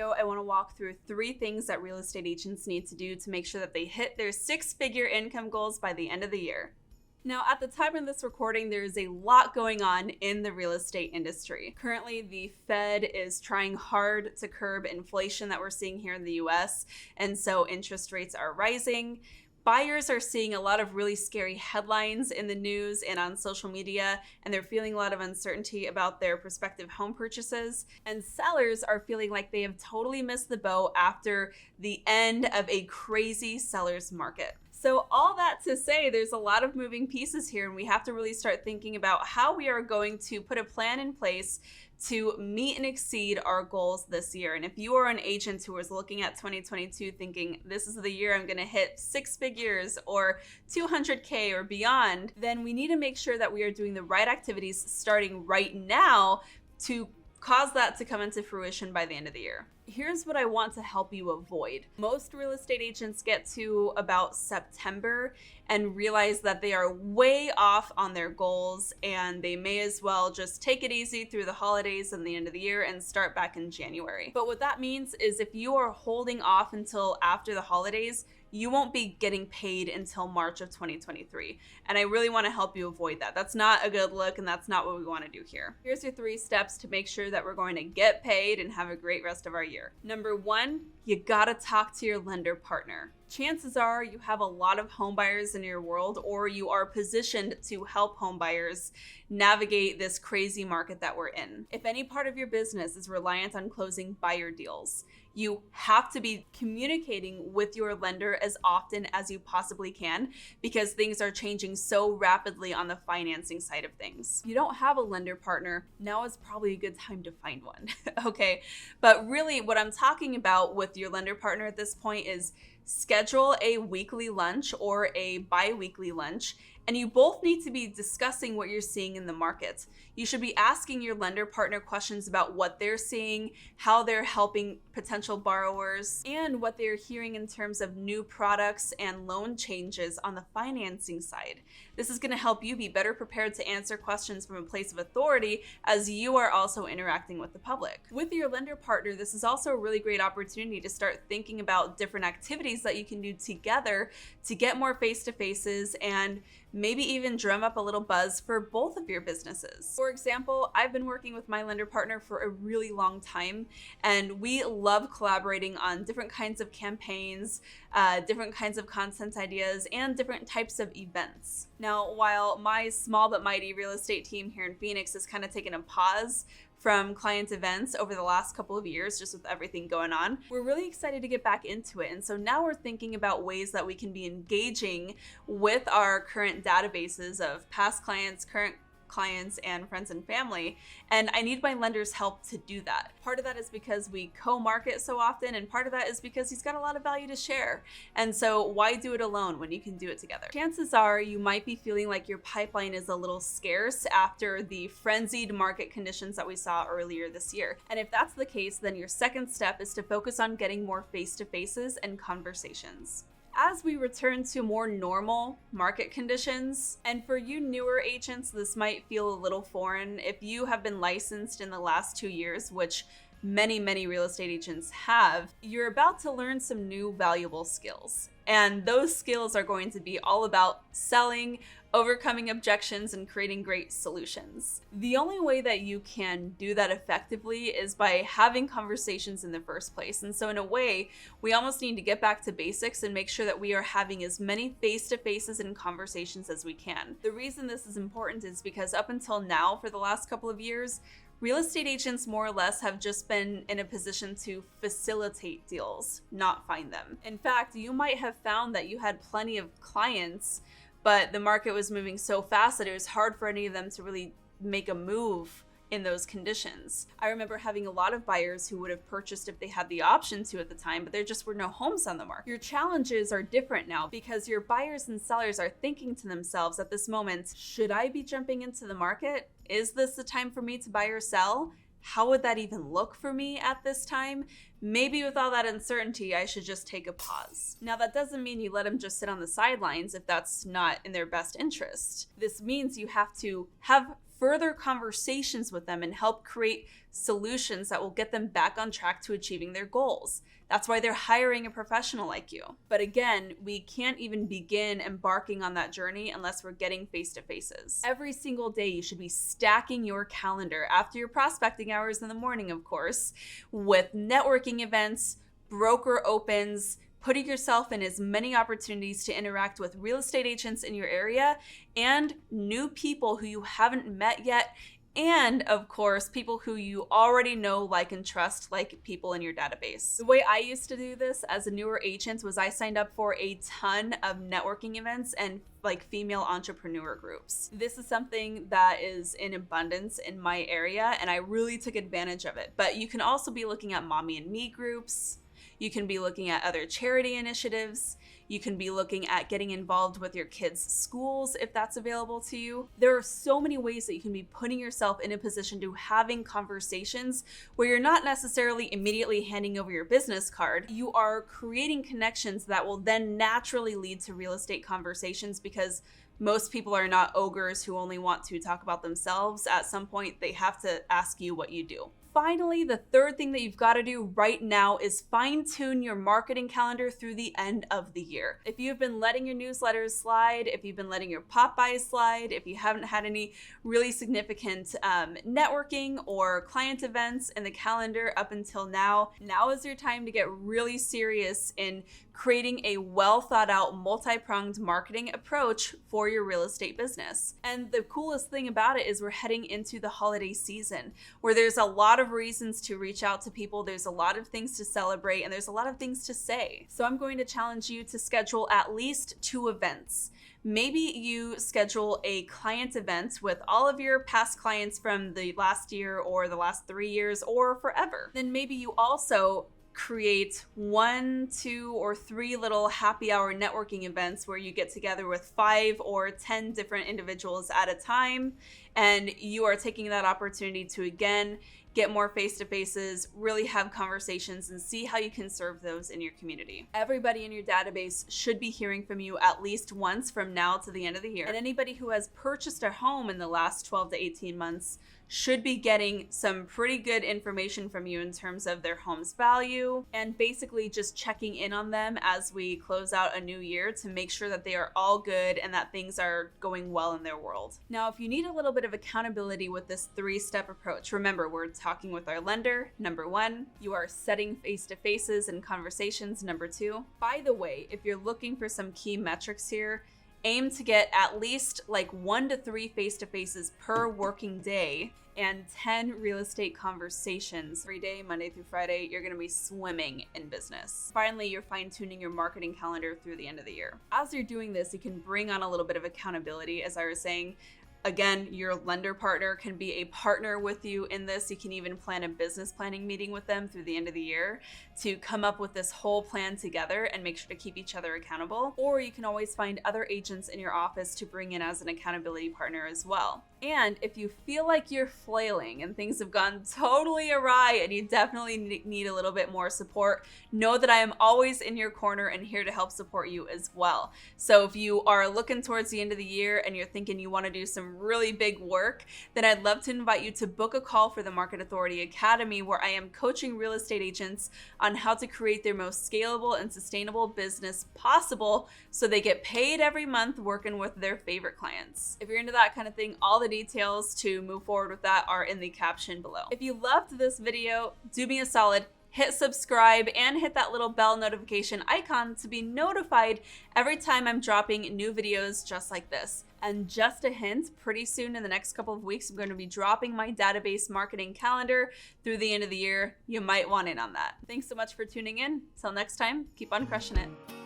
video, I want to walk through 3 things that real estate agents need to do to make sure that they hit their 6-figure income goals by the end of the year. Now, at the time of this recording, there is a lot going on in the real estate industry. Currently, the Fed is trying hard to curb inflation that we're seeing here in the US, and so interest rates are rising. Buyers are seeing a lot of really scary headlines in the news and on social media, and they're feeling a lot of uncertainty about their prospective home purchases. And sellers are feeling like they have totally missed the boat after the end of a crazy seller's market. So all that to say, there's a lot of moving pieces here, and we have to really start thinking about how we are going to put a plan in place to meet and exceed our goals this year. And if you are an agent who is looking at 2022 thinking, this is the year I'm gonna hit 6 figures or 200K or beyond, then we need to make sure that we are doing the right activities starting right now to cause that to come into fruition by the end of the year. Here's what I want to help you avoid. Most real estate agents get to about September and realize that they are way off on their goals, and they may as well just take it easy through the holidays and the end of the year and start back in January. But what that means is if you are holding off until after the holidays, you won't be getting paid until March of 2023. And I really want to help you avoid that. That's not a good look, and that's not what we want to do here. Here's your 3 steps to make sure that we're going to get paid and have a great rest of our year. Number 1, you gotta talk to your lender partner. Chances are you have a lot of home buyers in your world, or you are positioned to help home buyers navigate this crazy market that we're in. If any part of your business is reliant on closing buyer deals, you have to be communicating with your lender as often as you possibly can, because things are changing so rapidly on the financing side of things. If you don't have a lender partner, now is probably a good time to find one, okay? But really what I'm talking about with your lender partner at this point is schedule a weekly lunch or a bi-weekly lunch, and you both need to be discussing what you're seeing in the market. You should be asking your lender partner questions about what they're seeing, how they're helping potential borrowers, and what they're hearing in terms of new products and loan changes on the financing side. This is going to help you be better prepared to answer questions from a place of authority as you are also interacting with the public. With your lender partner, this is also a really great opportunity to start thinking about different activities that you can do together to get more face-to-faces and maybe even drum up a little buzz for both of your businesses. For example, I've been working with my lender partner for a really long time, and we love collaborating on different kinds of campaigns, different kinds of content ideas, and different types of events. Now, while my small but mighty real estate team here in Phoenix has kind of taken a pause from client events over the last couple of years, just with everything going on, we're really excited to get back into it. And so now we're thinking about ways that we can be engaging with our current databases of past clients, current clients, and friends and family, and I need my lender's help to do that. Part of that is because we co-market so often, and part of that is because he's got a lot of value to share. And so why do it alone when you can do it together? Chances are you might be feeling like your pipeline is a little scarce after the frenzied market conditions that we saw earlier this year. And if that's the case, then your second step is to focus on getting more face-to-faces and conversations. As we return to more normal market conditions, and for you newer agents, this might feel a little foreign. If you have been licensed in the last 2 years, which many real estate agents have, you're about to learn some new valuable skills. And those skills are going to be all about selling, overcoming objections, and creating great solutions. The only way that you can do that effectively is by having conversations in the first place. And so in a way, we almost need to get back to basics and make sure that we are having as many face-to-faces and conversations as we can. The reason this is important is because up until now, for the last couple of years, real estate agents more or less have just been in a position to facilitate deals, not find them. In fact, you might have found that you had plenty of clients, but the market was moving so fast that it was hard for any of them to really make a move in those conditions. I remember having a lot of buyers who would have purchased if they had the option to at the time, but there just were no homes on the market. Your challenges are different now because your buyers and sellers are thinking to themselves at this moment, should I be jumping into the market? Is this the time for me to buy or sell? How would that even look for me at this time? Maybe with all that uncertainty, I should just take a pause. Now, that doesn't mean you let them just sit on the sidelines if that's not in their best interest. This means you have to have further conversations with them and help create solutions that will get them back on track to achieving their goals. That's why they're hiring a professional like you. But again, we can't even begin embarking on that journey unless we're getting face-to-faces. Every single day, you should be stacking your calendar after your prospecting hours in the morning, of course, with networking events, broker opens, putting yourself in as many opportunities to interact with real estate agents in your area and new people who you haven't met yet, and of course, people who you already know, like, and trust, like people in your database. The way I used to do this as a newer agent was I signed up for a ton of networking events and like female entrepreneur groups. This is something that is in abundance in my area, and I really took advantage of it. But you can also be looking at mommy and me groups. You can be looking at other charity initiatives. You can be looking at getting involved with your kids' schools if that's available to you. There are so many ways that you can be putting yourself in a position to having conversations where you're not necessarily immediately handing over your business card. You are creating connections that will then naturally lead to real estate conversations, because most people are not ogres who only want to talk about themselves. At some point, they have to ask you what you do. Finally, the third thing that you've got to do right now is fine-tune your marketing calendar through the end of the year. If you've been letting your newsletters slide, if you've been letting your pop-bys slide, if you haven't had any really significant networking or client events in the calendar up until now is your time to get really serious in creating a well-thought-out, multi-pronged marketing approach for your real estate business. And the coolest thing about it is we're heading into the holiday season, where there's a lot of reasons to reach out to people, there's a lot of things to celebrate, and there's a lot of things to say. So I'm going to challenge you to schedule at least 2 events. Maybe you schedule a client event with all of your past clients from the last year or the last 3 years or forever. Then maybe you also create 1, 2, or 3 little happy hour networking events where you get together with 5 or 10 different individuals at a time, and you are taking that opportunity to again get more face-to-faces, really have conversations, and see how you can serve those in your community. Everybody in your database should be hearing from you at least once from now to the end of the year. And anybody who has purchased a home in the last 12 to 18 months should be getting some pretty good information from you in terms of their home's value, and basically just checking in on them as we close out a new year to make sure that they are all good and that things are going well in their world. Now, if you need a little bit of accountability with this 3-step approach, remember, we're talking with our lender, number 1. You are setting face-to-faces and conversations, number 2. By the way, if you're looking for some key metrics here, aim to get at least like 1 to 3 face-to-faces per working day and 10 real estate conversations every day, Monday through Friday. You're going to be swimming in business. Finally, you're fine-tuning your marketing calendar through the end of the year. As you're doing this, you can bring on a little bit of accountability, as I was saying. Again, your lender partner can be a partner with you in this. You can even plan a business planning meeting with them through the end of the year to come up with this whole plan together and make sure to keep each other accountable. Or you can always find other agents in your office to bring in as an accountability partner as well. And if you feel like you're flailing and things have gone totally awry and you definitely need a little bit more support, know that I am always in your corner and here to help support you as well. So if you are looking towards the end of the year and you're thinking you want to do some really big work, then I'd love to invite you to book a call for the Market Authority Academy, where I am coaching real estate agents on how to create their most scalable and sustainable business possible so they get paid every month working with their favorite clients. If you're into that kind of thing, all the details to move forward with that are in the caption below. If you loved this video, do me a solid, hit subscribe and hit that little bell notification icon to be notified every time I'm dropping new videos just like this. And just a hint, pretty soon in the next couple of weeks, I'm going to be dropping my database marketing calendar through the end of the year. You might want in on that. Thanks so much for tuning in. Till next time, keep on crushing it.